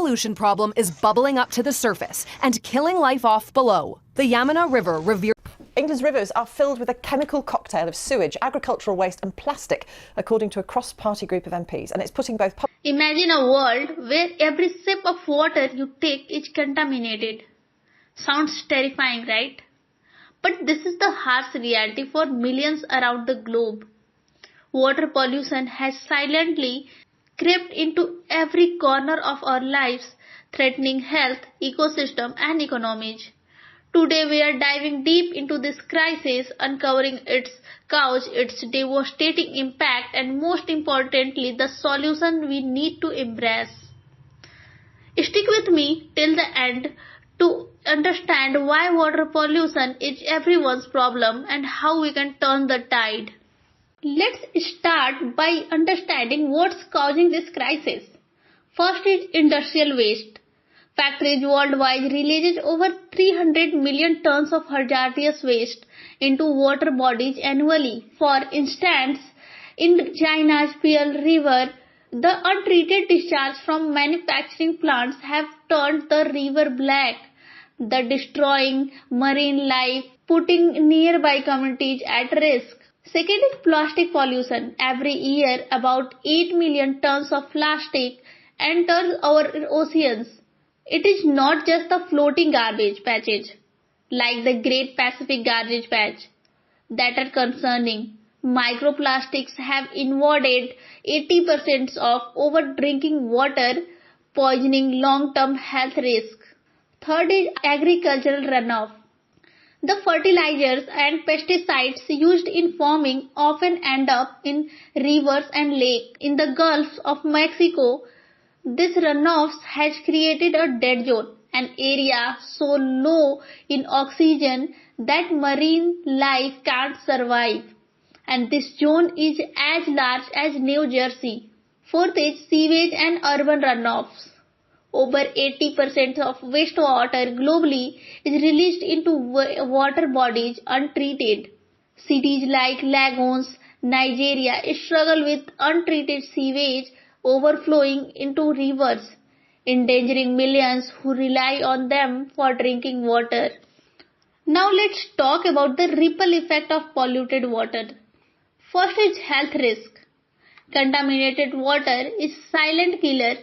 pollution problem is bubbling up to the surface and killing life off below. The Yamuna River revered. England's rivers are filled with a chemical cocktail of sewage, agricultural waste and plastic, according to a cross-party group of MPs. And it's putting both... Imagine a world where every sip of water you take is contaminated. Sounds terrifying, right? But this is the harsh reality for millions around the globe. Water pollution has silently crept into every corner of our lives, threatening health, ecosystem and economies. Today we are diving deep into this crisis, uncovering its cause, its devastating impact and most importantly the solution we need to embrace. Stick with me till the end to understand why water pollution is everyone's problem and how we can turn the tide. Let's start by understanding what's causing this crisis. First is industrial waste. Factories worldwide release over 300 million tons of hazardous waste into water bodies annually. For instance, in China's Pearl River, the untreated discharge from manufacturing plants have turned the river black, destroying marine life, putting nearby communities at risk. Second is plastic pollution. Every year, about 8 million tons of plastic enters our oceans. It is not just the floating garbage patches, like the Great Pacific Garbage Patch, that are concerning. Microplastics have invaded 80% of our drinking water, poisoning long-term health risks. Third is agricultural runoff. The fertilizers and pesticides used in farming often end up in rivers and lakes. In the Gulf of Mexico, this runoff has created a dead zone, an area so low in oxygen that marine life can't survive. And this zone is as large as New Jersey. Fourth is sewage and urban runoffs. Over 80% of wastewater globally is released into water bodies untreated. Cities like Lagos, Nigeria struggle with untreated sewage overflowing into rivers, endangering millions who rely on them for drinking water. Now let's talk about the ripple effect of polluted water. First is health risk. Contaminated water is silent killer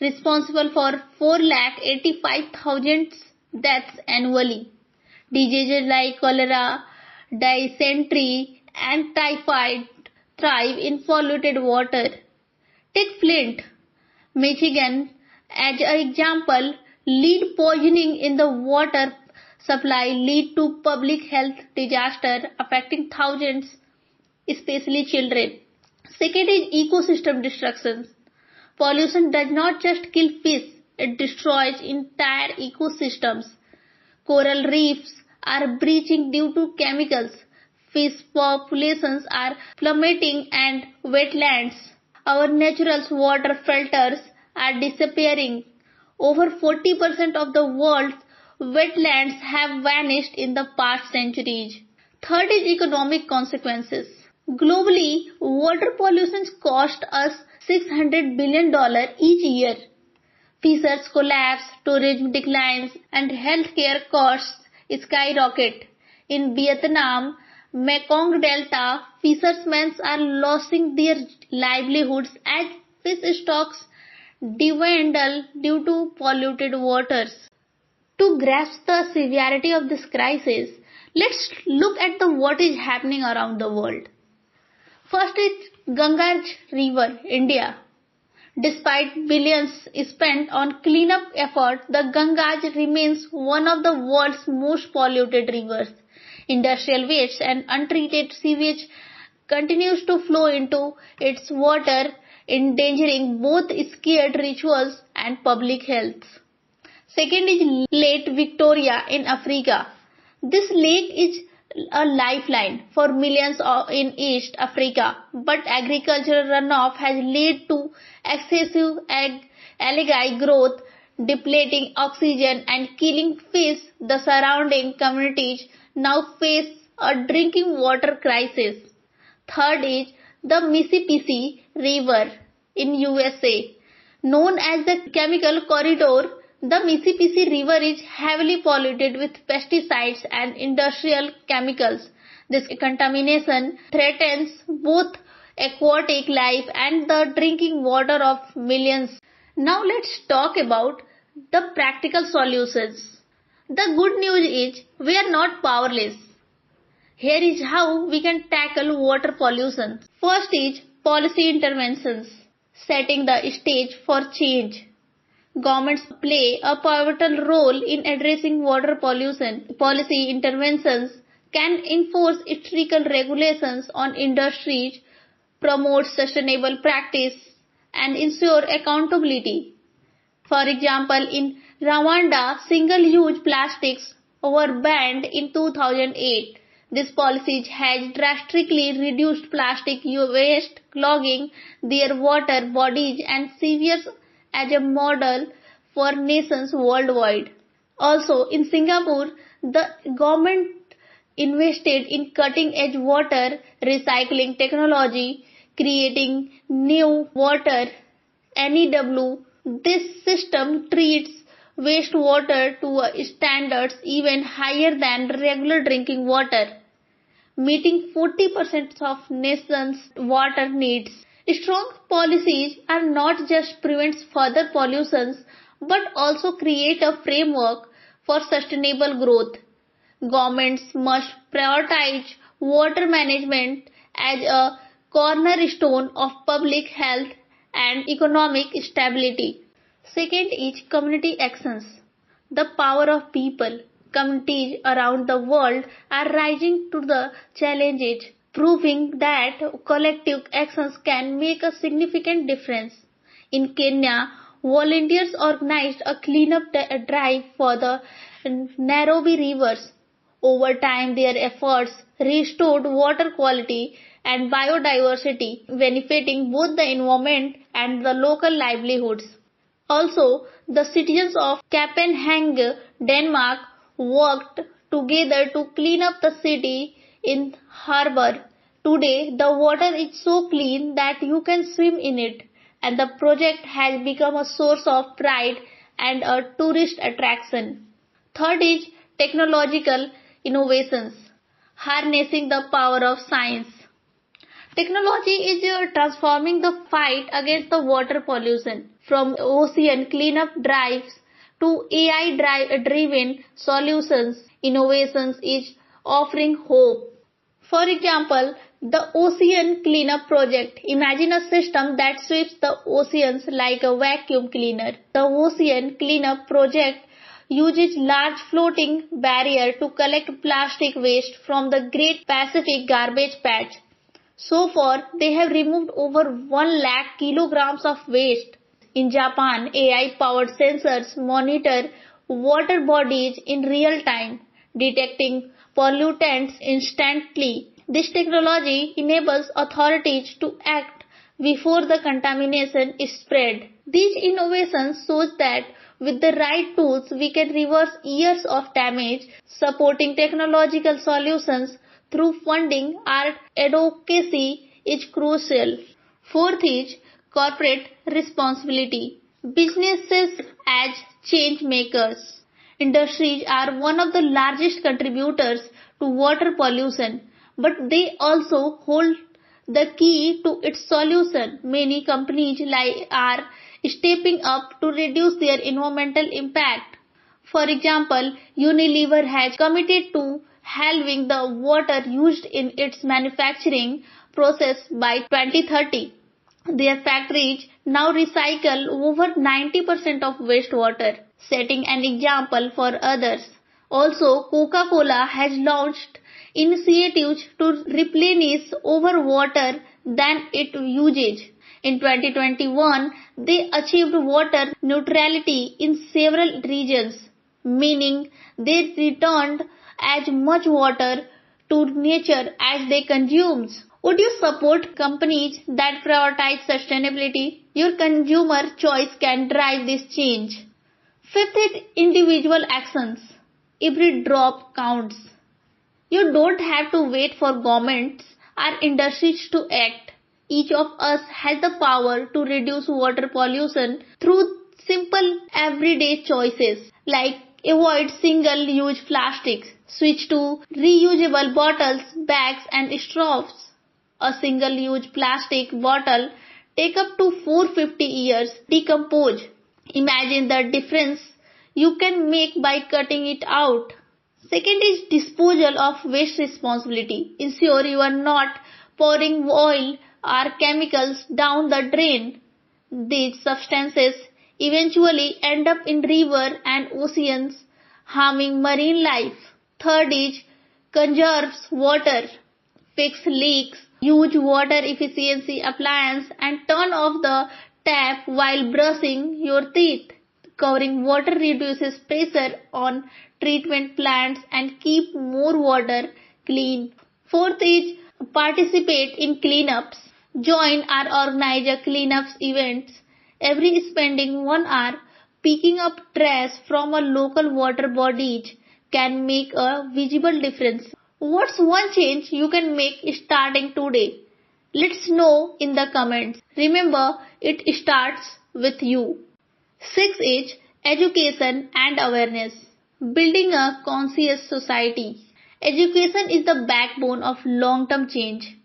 responsible for 485,000 deaths annually. Diseases like cholera, dysentery and typhoid thrive in polluted water. Take Flint, Michigan as an example. Lead poisoning in the water supply lead to public health disaster affecting thousands, especially children. Second is ecosystem destruction. Pollution does not just kill fish, it destroys entire ecosystems. Coral reefs are bleaching due to chemicals. Fish populations are plummeting and wetlands. Our natural water filters are disappearing. Over 40% of the world's wetlands have vanished in the past centuries. Third is economic consequences. Globally, water pollution costs us $600 billion each year. Fishers collapse, tourism declines, and healthcare costs skyrocket. In Vietnam, Mekong Delta, fishermen are losing their livelihoods as fish stocks dwindle due to polluted waters. To grasp the severity of this crisis, let's look at what is happening around the world. First is Ganges River, India. Despite billions spent on cleanup efforts, the Ganges remains one of the world's most polluted rivers. Industrial waste and untreated sewage continues to flow into its water, endangering both sacred rituals and public health. Second is Lake Victoria in Africa. This lake is a lifeline for millions in East Africa, but agricultural runoff has led to excessive algae growth, depleting oxygen and killing fish. The surrounding communities now face a drinking water crisis. Third is the Mississippi River in USA. Known as the chemical corridor, the Mississippi River is heavily polluted with pesticides and industrial chemicals. This contamination threatens both aquatic life and the drinking water of millions. Now let's talk about the practical solutions. The good news is we are not powerless. Here is how we can tackle water pollution. First is policy interventions, setting the stage for change. Governments play a pivotal role in addressing water pollution. Policy interventions can enforce stricter regulations on industries, promote sustainable practice, and ensure accountability. For example, in Rwanda, single-use plastics were banned in 2008. This policy has drastically reduced plastic waste, clogging their water bodies and serves as a model for nations worldwide. Also, in Singapore, the government invested in cutting-edge water recycling technology, creating new water NEW. This system treats wastewater to standards even higher than regular drinking water, meeting 40% of nation's water needs. Strong policies are not just prevents further pollutions but also create a framework for sustainable growth. Governments must prioritize water management as a cornerstone of public health and economic stability. Second is community actions. The power of people. Communities around the world are rising to the challenges, proving that collective actions can make a significant difference. In Kenya, volunteers organized a cleanup drive for the Nairobi rivers. Over time, their efforts restored water quality and biodiversity, benefiting both the environment and the local livelihoods. Also, the citizens of Copenhagen, Denmark, worked together to clean up the city in harbor. Today, the water is so clean that you can swim in it, and the project has become a source of pride and a tourist attraction. Third is technological innovations, harnessing the power of science. Technology is transforming the fight against the water pollution. From ocean cleanup drives to AI-driven solutions, innovations is offering hope. For example, the Ocean Cleanup Project. Imagine a system that sweeps the oceans like a vacuum cleaner. The Ocean Cleanup Project uses large floating barrier to collect plastic waste from the Great Pacific Garbage Patch. So far, they have removed over 1 lakh kilograms of waste. In Japan, AI-powered sensors monitor water bodies in real time, detecting pollutants instantly. This technology enables authorities to act before the contamination is spread. These innovations show that with the right tools we can reverse years of damage. Supporting technological solutions through funding and advocacy is crucial. Fourth is corporate responsibility. Businesses as change makers. Industries are one of the largest contributors to water pollution, but they also hold the key to its solution. Many companies are stepping up to reduce their environmental impact. For example, Unilever has committed to halving the water used in its manufacturing process by 2030. Their factories now recycle over 90% of wastewater, setting an example for others. Also, Coca-Cola has launched initiatives to replenish over water than it uses. In 2021, they achieved water neutrality in several regions, meaning they returned as much water to nature as they consumed. Would you support companies that prioritize sustainability? Your consumer choice can drive this change. Fifth is individual actions. Every drop counts. You don't have to wait for governments or industries to act. Each of us has the power to reduce water pollution through simple everyday choices like avoid single-use plastics, switch to reusable bottles, bags and straws. A single-use plastic bottle take up to 450 years to decompose. Imagine the difference you can make by cutting it out. Second is disposal of waste responsibility. Ensure you are not pouring oil or chemicals down the drain. These substances eventually end up in river and oceans, harming marine life. Third is conserves water. Fix leaks, use water efficiency appliance and turn off the tap while brushing your teeth. Covering water reduces pressure on treatment plants and keep more water clean. Fourth is participate in cleanups. Join or organize a cleanups events. Every spending 1 hour picking up trash from a local water bodies can make a visible difference. What's one change you can make starting today? Let's know in the comments. Remember, it starts with you. 6 is education and awareness. Building a conscious society. Education is the backbone of long-term change.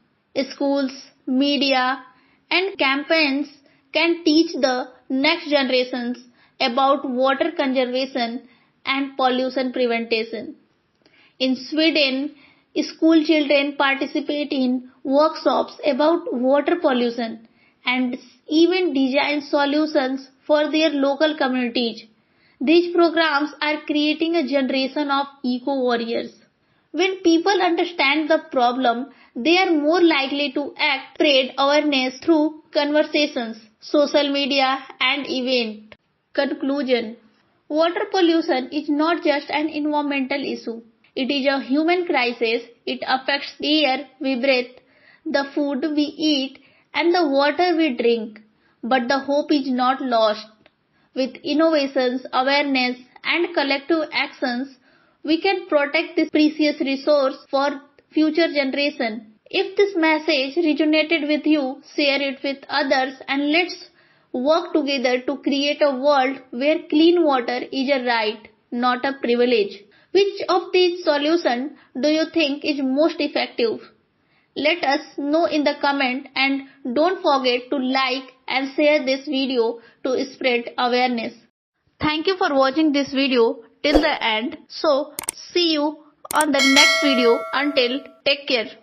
Schools, media, and campaigns can teach the next generations about water conservation and pollution prevention. In Sweden, school children participate in workshops about water pollution and even design solutions for their local communities. These programs are creating a generation of eco-warriors. When people understand the problem, they are more likely to act, spread awareness through conversations, social media and events. Conclusion. Water pollution is not just an environmental issue. It is a human crisis. It affects the air we breathe, the food we eat and the water we drink. But the hope is not lost. With innovations, awareness and collective actions, we can protect this precious resource for future generations. If this message resonated with you, share it with others and let's work together to create a world where clean water is a right, not a privilege. Which of these solutions do you think is most effective? Let us know in the comment and don't forget to like and share this video to spread awareness. Thank you for watching this video till the end. So, see you on the next video. Until, take care.